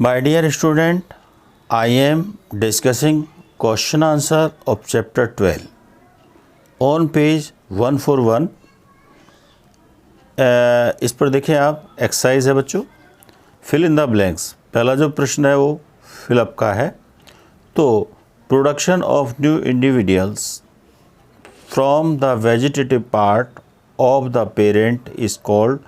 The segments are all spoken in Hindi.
My dear student, I am discussing question answer of chapter 12 on page 141। इस पर देखें आप, एक्सरसाइज है बच्चों, फिल इन द ब्लैंक्स। पहला जो प्रश्न है वो फिलअप का है। तो production of new individuals from the vegetative part of the parent is called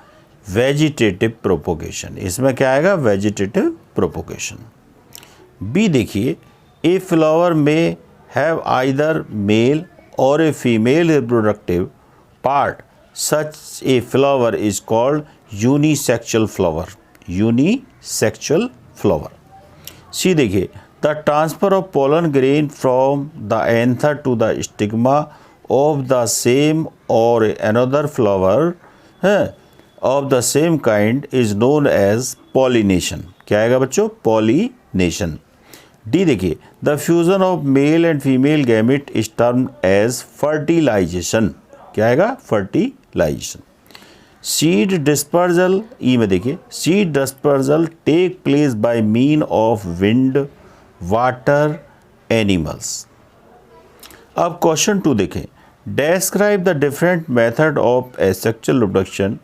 vegetative propagation. इसमें क्या आएगा? Vegetative propagation. बी देखिए, ए फ्लावर में हैव आइदर मेल और a female reproductive part, such a flower is called unisexual flower. Unisexual flower. C देखिए, the transfer of pollen grain from the anther to the stigma of the same और another flower of the same kind is known as pollination. क्या आएगा बच्चों? पॉलिनेशन। डी देखिए, the fusion of male and female gamete is termed as fertilization. क्या आएगा? फर्टिलाइजेशन। सीड डिस्पर्जल, ई में देखिए, seed dispersal take place by mean of wind, water, animals. अब क्वेश्चन 2 देखें, describe the different method of asexual reproduction,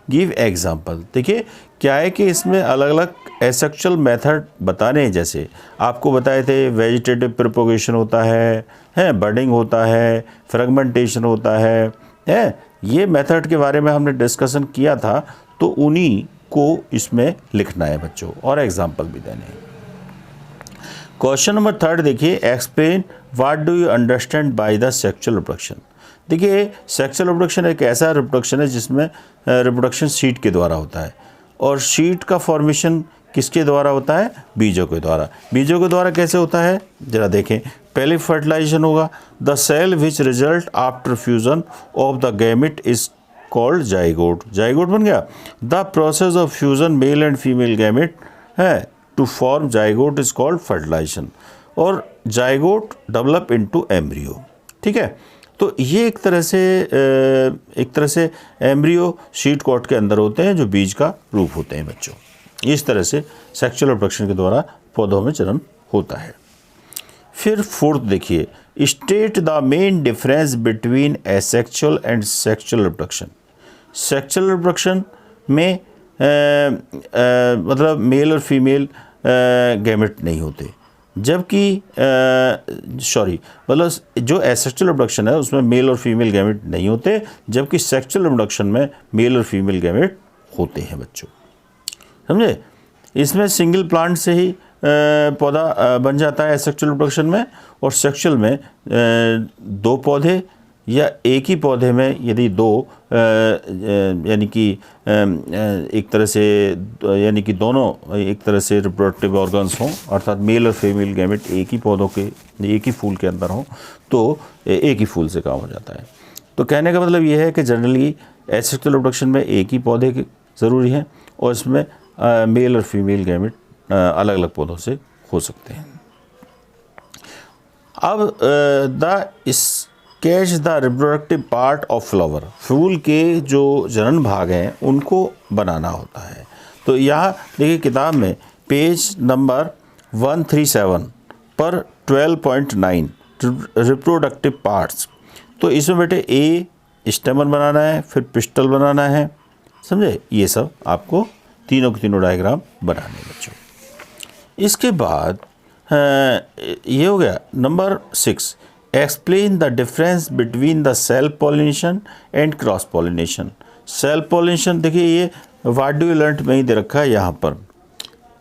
give example. देखिए क्या है कि इसमें अलग अलग एसेक्सुअल मेथड बताने हैं। जैसे आपको बताए थे वेजिटेटिव प्रोपोगेशन होता है, बर्डिंग होता है, फ्रेगमेंटेशन होता है, ये मेथड के बारे में हमने डिस्कशन किया था, तो उन्हीं को इसमें लिखना है बच्चों, और एग्जाम्पल भी देने हैं। क्वेश्चन नंबर 3 देखिए, explain what do you understand by the sexual reproduction. देखिए सेक्सुअल रिप्रोडक्शन एक ऐसा रिप्रोडक्शन है जिसमें रिप्रोडक्शन सीड के द्वारा होता है, और सीड का फॉर्मेशन किसके द्वारा होता है? बीजों के द्वारा। बीजों के द्वारा कैसे होता है जरा देखें। पहले फर्टिलाइजेशन होगा। The cell which result after fusion of the gamete is called zygote. Zygote बन गया। The process of fusion male and female gamete है to form zygote is called fertilisation, और जाइगोट डेवलप इनटू एम्ब्रियो। ठीक है, तो ये एक तरह से एम्ब्रियो सीड कॉट के अंदर होते हैं जो बीज का रूप होते हैं बच्चों। इस तरह से सेक्सुअल रिप्रोडक्शन के द्वारा पौधों में जन्म होता है। फिर 4th देखिए, state the main difference between asexual and sexual reproduction. Sexual reproduction में मतलब मेल और फीमेल गैमेट नहीं होते, जबकि मतलब जो एसेक्सुअल रिप्रोडक्शन है उसमें मेल और फीमेल गैमेट नहीं होते, जबकि सेक्सुअल रिप्रोडक्शन में मेल और फीमेल गैमेट होते हैं बच्चों। समझे? इसमें सिंगल प्लांट से ही पौधा बन जाता है एसेक्सुअल रिप्रोडक्शन में, और सेक्सुअल में 2 पौधे या एक ही पौधे में यदि 2 यानी कि एक तरह से यानी कि दोनों एक तरह से रिप्रोडक्टिव ऑर्गन्स हों, अर्थात मेल और फीमेल गैमेट एक ही पौधों के एक ही फूल के अंदर हों, तो एक ही फूल से काम हो जाता है। तो कहने का मतलब ये है कि जनरली एसेक्सुअल रिप्रोडक्शन में एक ही पौधे के ज़रूरी हैं, और इसमें मेल और फीमेल गैमेट अलग अलग पौधों से हो सकते हैं। अब catch the reproductive part of flower. फूल के जो जनन भाग हैं उनको बनाना होता है। तो यहाँ देखिए किताब में पेज नंबर 137 पर 12.9 रिप्रोडक्टिव पार्ट्स। तो इसमें बेटे ए स्टेमन बनाना है, फिर पिस्टल बनाना है, समझे? ये सब आपको तीनों के तीनों डायग्राम बनाने हैं बच्चों। इसके बाद ये हो गया number 6, explain the difference between the self pollination and cross pollination. Self pollination देखिए, ये व्हाट डू यू लर्न में ही दे रखा है यहाँ पर।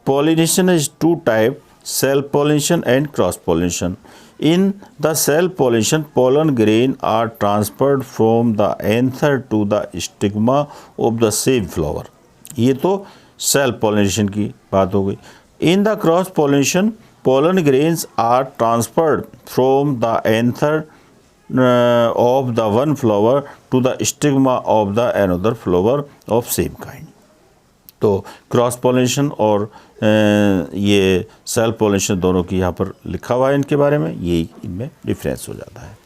Pollination is 2 type, self pollination and cross pollination. In the self pollination pollen grain are transferred from the anther to the stigma of the same flower। ये तो सेल्फ पॉलिनेशन की बात हो गई। In the cross pollination pollen grains are transferred from the anther of the one flower to the stigma of the another flower of same kind। तो क्रॉस पॉलिनेशन और ये सेल्फ पॉलिनेशन दोनों की यहाँ पर लिखा हुआ है इनके बारे में, यही इनमें डिफरेंस हो जाता है।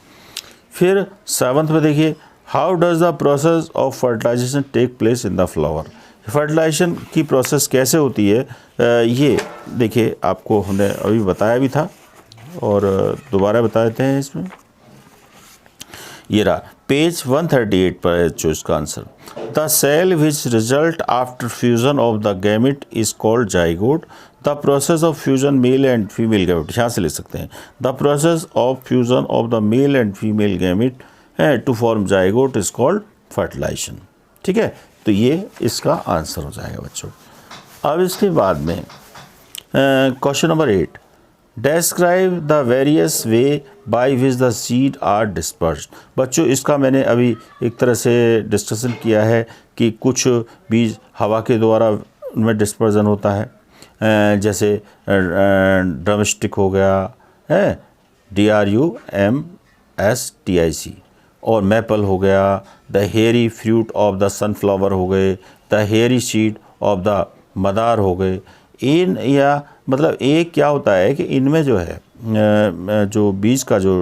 फिर 7th में देखिए, how does the process of fertilization take place in the flower. Fertilization की प्रोसेस कैसे होती है ये देखिए आपको हमने अभी बताया भी था और दोबारा बता देते हैं इसमें। ये रहा पेज 138 पर है जो इसका answer. The cell which result after fusion of the gamete is called zygote. The process of fusion male and female gamete, यहाँ से लिख सकते हैं the process of fusion of the male and female gamete है to form zygote is called fertilisation. ठीक है, तो ये इसका आंसर हो जाएगा बच्चों। अब इसके बाद में question number 8, describe the various way by which the seed are dispersed. बच्चों इसका मैंने अभी एक तरह से डिस्कशन किया है कि कुछ बीज हवा के द्वारा उनमें डिस्पर्जन होता है, जैसे ड्रमस्टिक हो गया है DRUMSTIC, और मैपल हो गया, the hairy fruit of the sunflower हो गए, the hairy seed of the madar हो गए। इन या मतलब एक क्या होता है कि इनमें जो है जो बीज का जो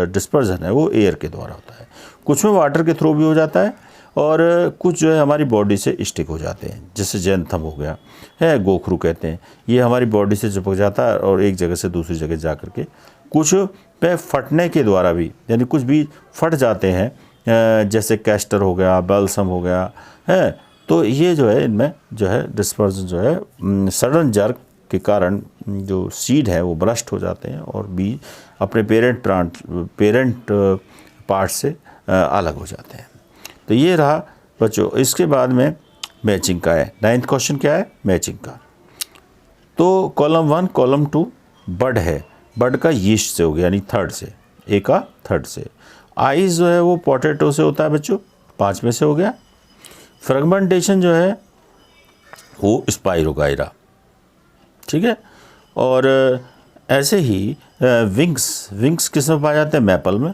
डिस्पर्जन है वो एयर के द्वारा होता है, कुछ में वाटर के थ्रू भी हो जाता है और कुछ जो है हमारी बॉडी से स्टिक हो जाते हैं, जैसे जैनथम हो गया है, गोखरू कहते हैं, ये हमारी बॉडी से चिपक जाता है और एक जगह से दूसरी जगह जा कर के कुछ पे फटने के द्वारा भी, यानी कुछ बीज फट जाते हैं, जैसे कैस्टर हो गया, बल्सम हो गया है। तो ये जो है इनमें जो है डिस्पर्जन जो है सडन जर्क के कारण जो सीड है वो ब्रस्ट हो जाते हैं और बीज अपने पेरेंट पार्ट से अलग हो जाते हैं। तो ये रहा बच्चों। इसके बाद में मैचिंग का है, 9th क्वेश्चन क्या है, मैचिंग का। तो कॉलम 1 कॉलम 2 बड है, बड का यीस्ट से हो गया, यानी थर्ड से, ए का थर्ड से। आइस जो है वो पोटैटो से होता है बच्चों, 5 में से हो गया। फ्रेगमेंटेशन जो है वो स्पाइरोगाइरा, ठीक है। और ऐसे ही विंग्स किस में पाए जाते हैं, मैपल में।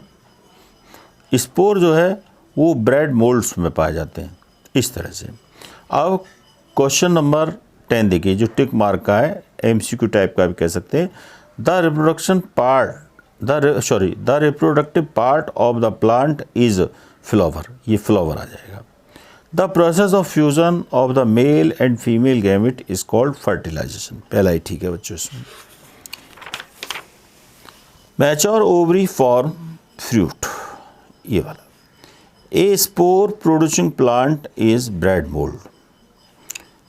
स्पोर जो है वो ब्रेड मोल्ड्स में पाए जाते हैं, इस तरह से। अब क्वेश्चन नंबर 10 देखिए, जो टिक मार्क का है, MCQ टाइप का भी कह सकते हैं। The reproductive part of the plant is flower, ये फ्लावर आ जाएगा। The process of fusion of the male and female gamete is called fertilization, पहला ही ठीक है बच्चों इसमें। मैच्योर ओवरी फॉर्म फ्रूट, ये वाला। A spore producing plant is bread mould.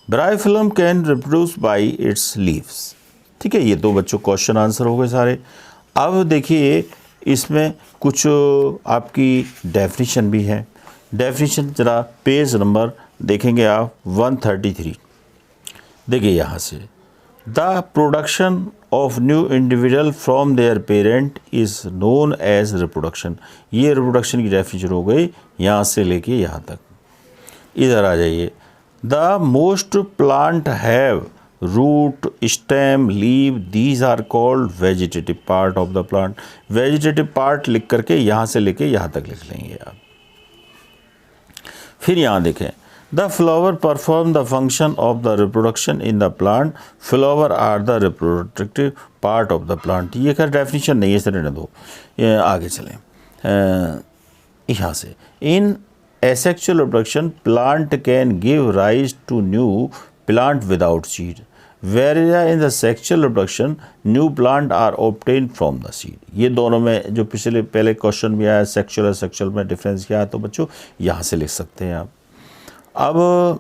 Bryophyllum can reproduce by its leaves, ठीक है। ये दो बच्चों क्वेश्चन आंसर हो गए सारे। अब देखिए इसमें कुछ आपकी डेफिनेशन भी है। डेफिनेशन जरा पेज नंबर देखेंगे आप 133। देखिए यहाँ से, the production of new individual from their parent is known as reproduction. ये रिप्रोडक्शन की डेफिनेशन हो गई, यहाँ से लेके यहाँ तक। इधर आ जाइए, the most plant have root, stem, leave, these are called vegetative part of the plant. Vegetative part लिख करके यहाँ से लेके यहाँ तक लिख लेंगे आप। फिर यहाँ देखें, the flower perform the function of the reproduction in the plant, flower are the reproductive part of the plant. ये खैर डेफिनेशन नहीं है, इसे रहने दो, आगे चलें। यहाँ से, इन asexual reproduction plant can give rise to new plant without seed, whereas in the sexual reproduction new plant are obtained from the seed। ये दोनों में जो पहले क्वेश्चन में आया सेक्सुअल और सेक्सुअल में डिफरेंस क्या है, तो बच्चों यहाँ से लिख सकते हैं आप। अब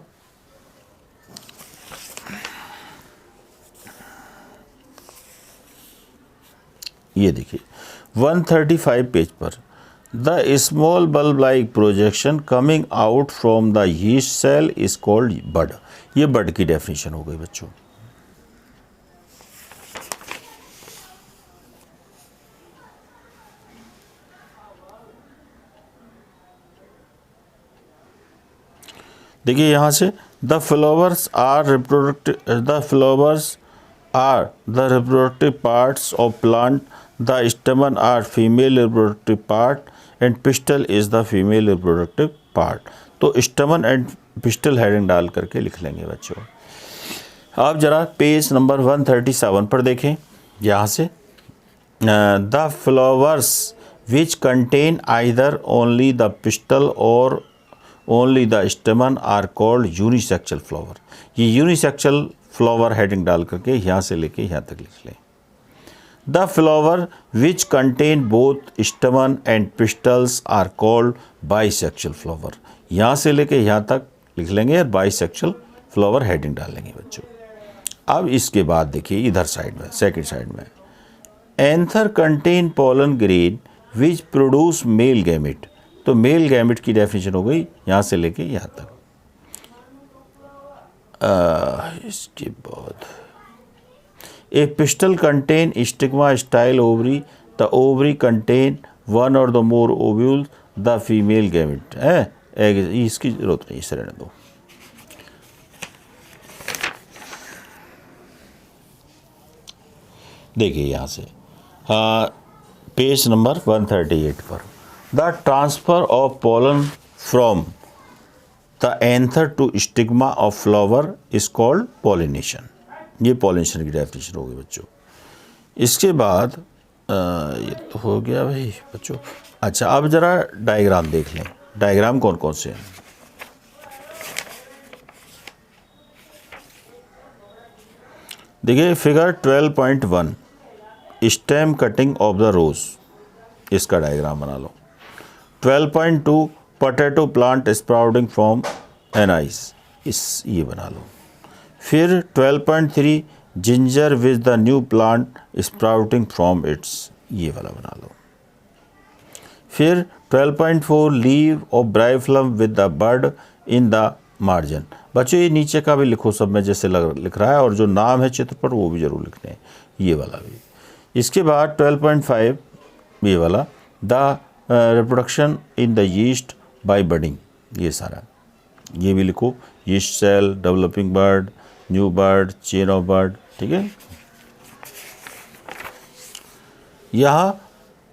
ये देखिए 135 पेज पर, the small bulb like projection coming out from the yeast cell is called bud. ये बड की डेफिनेशन हो गई बच्चों। देखिए यहाँ से, the flowers are the reproductive parts of plant, the stamen are female reproductive part and pistil is the female reproductive part. तो स्टेमन एंड पिस्टल हेडिंग डाल करके लिख लेंगे बच्चों। आप जरा पेज नंबर 137 पर देखें, यहाँ से, the flowers which contain either only the pistil और only the stamen are called unisexual flower. ये यूनिसेक्सुअल फ्लावर हेडिंग डाल करके यहाँ से लेके यहाँ तक लिख लें। The flower which contain both stamen and pistils are called bisexual flower. यहाँ से लेके यहाँ तक लिख लेंगे और बाइसेक्शुअल फ्लावर हेडिंग डालेंगे बच्चों। अब इसके बाद देखिए इधर साइड में, सेकंड साइड में, anther contain pollen grain which produce male gamete. तो मेल गैमेट की डेफिनेशन हो गई यहाँ से लेके यहाँ तक। इसके बाद a pistil contain stigma style ovary, the ovary contain one और the more ovule, the female gamete है। इसकी जरूरत नहीं, इसे रहने दो। देखिए यहाँ से पेज नंबर 138 पर, the transfer of pollen from the anther to stigma of flower is called pollination. ये पॉलिनेशन की डेफिनेशन होगी बच्चों। इसके बाद ये तो हो गया भाई बच्चों। अच्छा, अब ज़रा डायग्राम देख लें। डायग्राम कौन कौन से हैं? देखिए figure 12.1 stem cutting of the rose, इसका डायग्राम बना लो। 12.2 potato plant sprouting from anise, ये बना लो। फिर 12.3 ginger with the new plant sprouting from its, ये वाला बना लो। फिर 12.4 leave of bryophyllum with the bird in the margin. बच्चों ये नीचे का भी लिखो, सब में जैसे लिख रहा है, और जो नाम है चित्र पर वो भी जरूर लिखने हैं, ये वाला भी। इसके बाद 12.5 ये वाला, the reproduction in the yeast by budding, ये सारा ये भी लिखो। Yeast cell, developing bird, new bird, chain of bird, ठीक है। यहाँ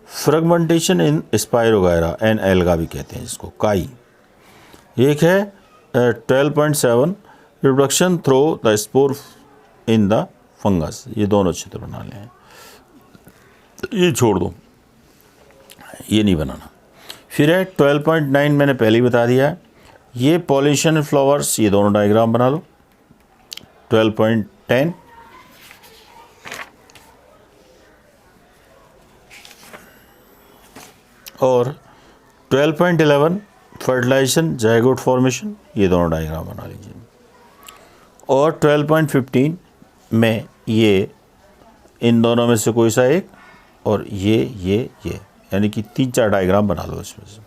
fragmentation in spirogyra and alga भी कहते हैं इसको, काई। एक है 12.7 reproduction through the spore in the fungus, ये दोनों चित्र बना लें। ये छोड़ दो, ये नहीं बनाना। फिर है 12.9 मैंने पहले ही बता दिया है, ये पॉलिनेशन फ्लावर्स, ये दोनों डायग्राम बना लो। 12.10 और 12.11 फर्टिलाइजेशन जायगोट फॉर्मेशन, ये दोनों डायग्राम बना लीजिए। और 12.15 में ये इन दोनों में से कोई सा एक, और ये यानी कि 3-4 डायग्राम बना लो इसमें से,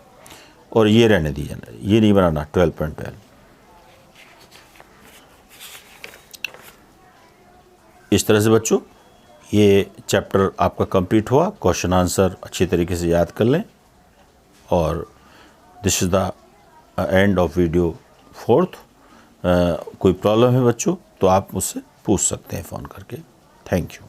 और ये रहने दीजिए, ये नहीं बनाना। 12.12 इस तरह से बच्चों ये चैप्टर आपका कंप्लीट हुआ। क्वेश्चन आंसर अच्छी तरीके से याद कर लें। और this is the end of video 4th। कोई प्रॉब्लम है बच्चों तो आप मुझसे पूछ सकते हैं फ़ोन करके। Thank you.